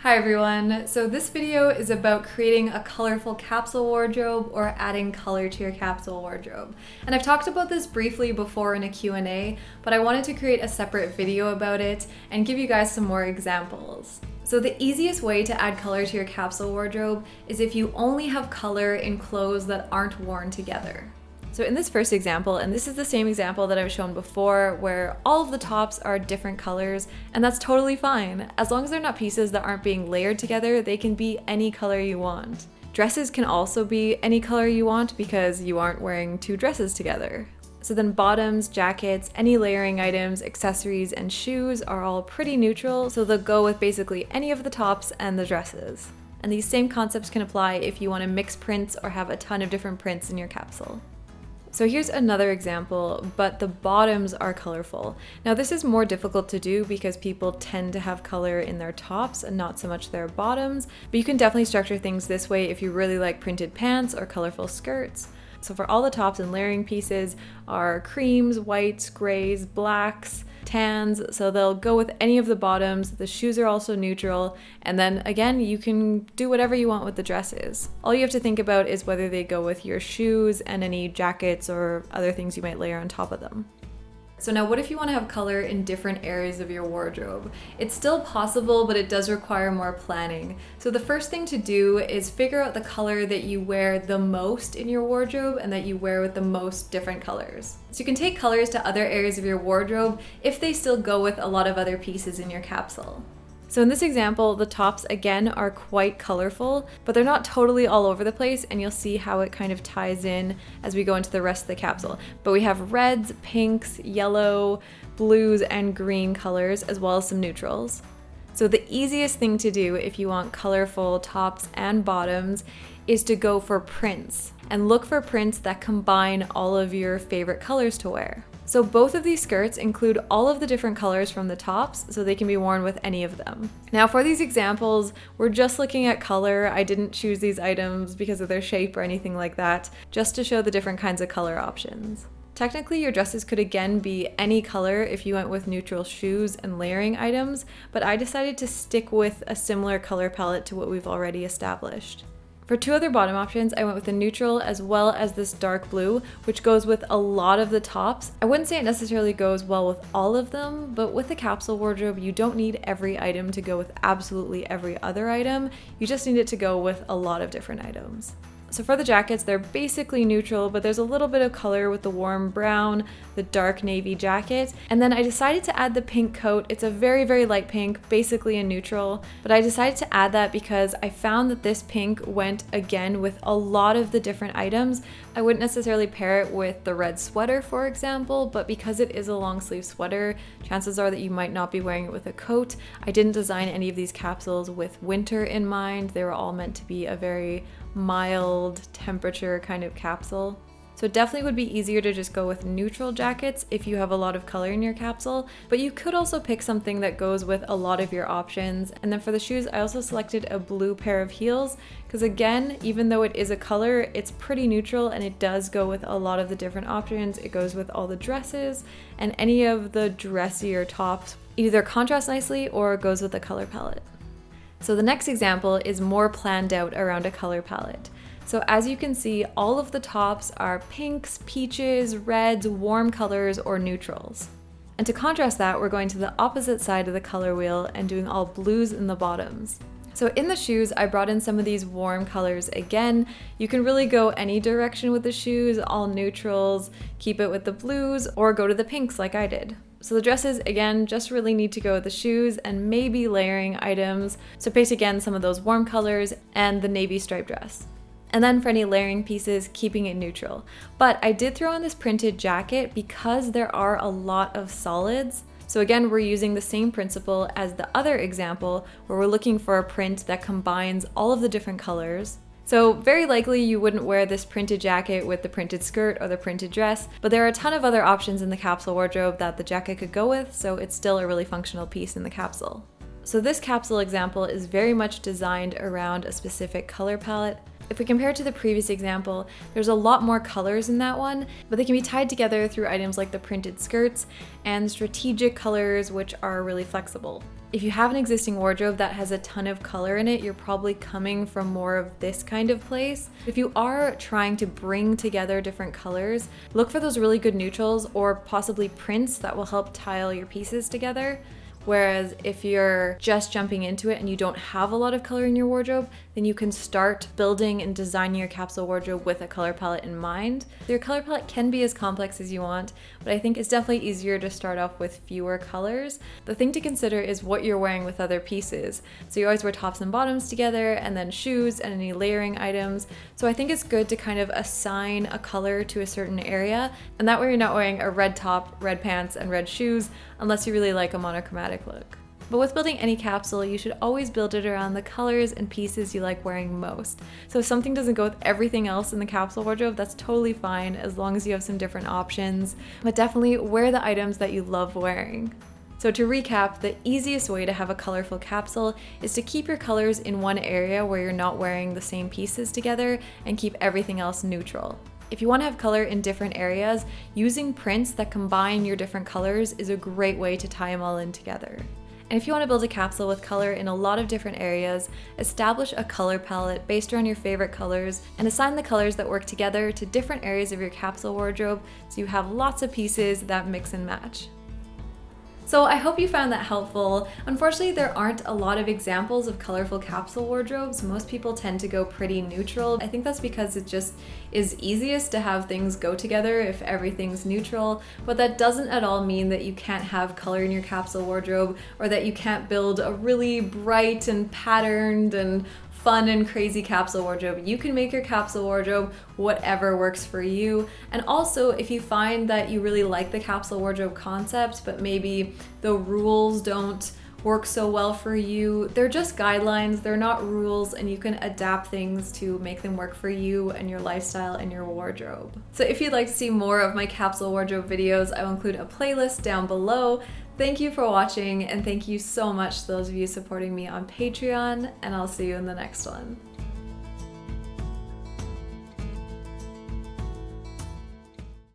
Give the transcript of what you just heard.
Hi everyone! So this video is about creating a colorful capsule wardrobe or adding color to your capsule wardrobe. And I've talked about this briefly before in a Q&A, but I wanted to create a separate video about it and give you guys some more examples. So the easiest way to add color to your capsule wardrobe is if you only have color in clothes that aren't worn together. So in this first example, and this is the same example that I've shown before, where all of the tops are different colors, and that's totally fine. As long as they're not pieces that aren't being layered together, they can be any color you want. Dresses can also be any color you want because you aren't wearing two dresses together. So then bottoms, jackets, any layering items, accessories, and shoes are all pretty neutral, so they'll go with basically any of the tops and the dresses. And these same concepts can apply if you want to mix prints or have a ton of different prints in your capsule. So here's another example, but the bottoms are colorful. Now this is more difficult to do because people tend to have color in their tops and not so much their bottoms, but you can definitely structure things this way if you really like printed pants or colorful skirts. So for all the tops and layering pieces are creams, whites, grays, blacks, tans, so they'll go with any of the bottoms. The shoes are also neutral, and then again, you can do whatever you want with the dresses. All you have to think about is whether they go with your shoes and any jackets or other things you might layer on top of them. So now what if you want to have color in different areas of your wardrobe? It's still possible, but it does require more planning. So the first thing to do is figure out the color that you wear the most in your wardrobe and that you wear with the most different colors. So you can take colors to other areas of your wardrobe if they still go with a lot of other pieces in your capsule. So in this example, the tops again are quite colorful, but they're not totally all over the place, and you'll see how it kind of ties in as we go into the rest of the capsule. But we have reds, pinks, yellow, blues, and green colors, as well as some neutrals. So the easiest thing to do if you want colorful tops and bottoms is to go for prints, and look for prints that combine all of your favorite colors to wear. So both of these skirts include all of the different colors from the tops, so they can be worn with any of them. Now for these examples, we're just looking at color. I didn't choose these items because of their shape or anything like that, just to show the different kinds of color options. Technically, your dresses could again be any color if you went with neutral shoes and layering items, but I decided to stick with a similar color palette to what we've already established. For two other bottom options, I went with a neutral as well as this dark blue, which goes with a lot of the tops. I wouldn't say it necessarily goes well with all of them, but with the capsule wardrobe, you don't need every item to go with absolutely every other item. You just need it to go with a lot of different items. So for the jackets, they're basically neutral, but there's a little bit of color with the warm brown, the dark navy jacket. And then I decided to add the pink coat. It's a very, very light pink, basically a neutral, but I decided to add that because I found that this pink went again with a lot of the different items. I wouldn't necessarily pair it with the red sweater, for example, but because it is a long sleeve sweater, chances are that you might not be wearing it with a coat. I didn't design any of these capsules with winter in mind. They were all meant to be a very mild temperature kind of capsule. So it definitely would be easier to just go with neutral jackets if you have a lot of color in your capsule, but you could also pick something that goes with a lot of your options. And then for the shoes, I also selected a blue pair of heels because again, even though it is a color, it's pretty neutral and it does go with a lot of the different options. It goes with all the dresses and any of the dressier tops either contrast nicely or goes with the color palette. So the next example is more planned out around a color palette. So as you can see, all of the tops are pinks, peaches, reds, warm colors, or neutrals. And to contrast that, we're going to the opposite side of the color wheel and doing all blues in the bottoms. So in the shoes, I brought in some of these warm colors again. You can really go any direction with the shoes, all neutrals, keep it with the blues, or go to the pinks like I did. So the dresses, again, just really need to go with the shoes and maybe layering items. So pick again some of those warm colors and the navy striped dress. And then for any layering pieces, keeping it neutral. But I did throw in this printed jacket because there are a lot of solids. So again, we're using the same principle as the other example where we're looking for a print that combines all of the different colors. So very likely you wouldn't wear this printed jacket with the printed skirt or the printed dress, but there are a ton of other options in the capsule wardrobe that the jacket could go with, so it's still a really functional piece in the capsule. So this capsule example is very much designed around a specific color palette. If we compare it to the previous example, there's a lot more colors in that one, but they can be tied together through items like the printed skirts and strategic colors, which are really flexible. If you have an existing wardrobe that has a ton of color in it, you're probably coming from more of this kind of place. If you are trying to bring together different colors, look for those really good neutrals or possibly prints that will help tile your pieces together. Whereas if you're just jumping into it and you don't have a lot of color in your wardrobe, then you can start building and designing your capsule wardrobe with a color palette in mind. So your color palette can be as complex as you want, but I think it's definitely easier to start off with fewer colors. The thing to consider is what you're wearing with other pieces. So you always wear tops and bottoms together, and then shoes and any layering items. So I think it's good to kind of assign a color to a certain area, and that way you're not wearing a red top, red pants, and red shoes, unless you really like a monochromatic look. But with building any capsule, you should always build it around the colors and pieces you like wearing most. So if something doesn't go with everything else in the capsule wardrobe, that's totally fine as long as you have some different options. But definitely wear the items that you love wearing. So to recap, the easiest way to have a colorful capsule is to keep your colors in one area where you're not wearing the same pieces together and keep everything else neutral. If you want to have color in different areas, using prints that combine your different colors is a great way to tie them all in together. And if you want to build a capsule with color in a lot of different areas, establish a color palette based around your favorite colors and assign the colors that work together to different areas of your capsule wardrobe so you have lots of pieces that mix and match. So I hope you found that helpful. Unfortunately, there aren't a lot of examples of colorful capsule wardrobes. Most people tend to go pretty neutral. I think that's because it just is easiest to have things go together if everything's neutral, but that doesn't at all mean that you can't have color in your capsule wardrobe or that you can't build a really bright and patterned and fun and crazy capsule wardrobe. You can make your capsule wardrobe whatever works for you. And also, if you find that you really like the capsule wardrobe concept, but maybe the rules don't work so well for you, they're just guidelines, they're not rules, and you can adapt things to make them work for you and your lifestyle and your wardrobe. So if you'd like to see more of my capsule wardrobe videos, I will include a playlist down below. Thank you for watching, and thank you so much to those of you supporting me on Patreon, and I'll see you in the next one.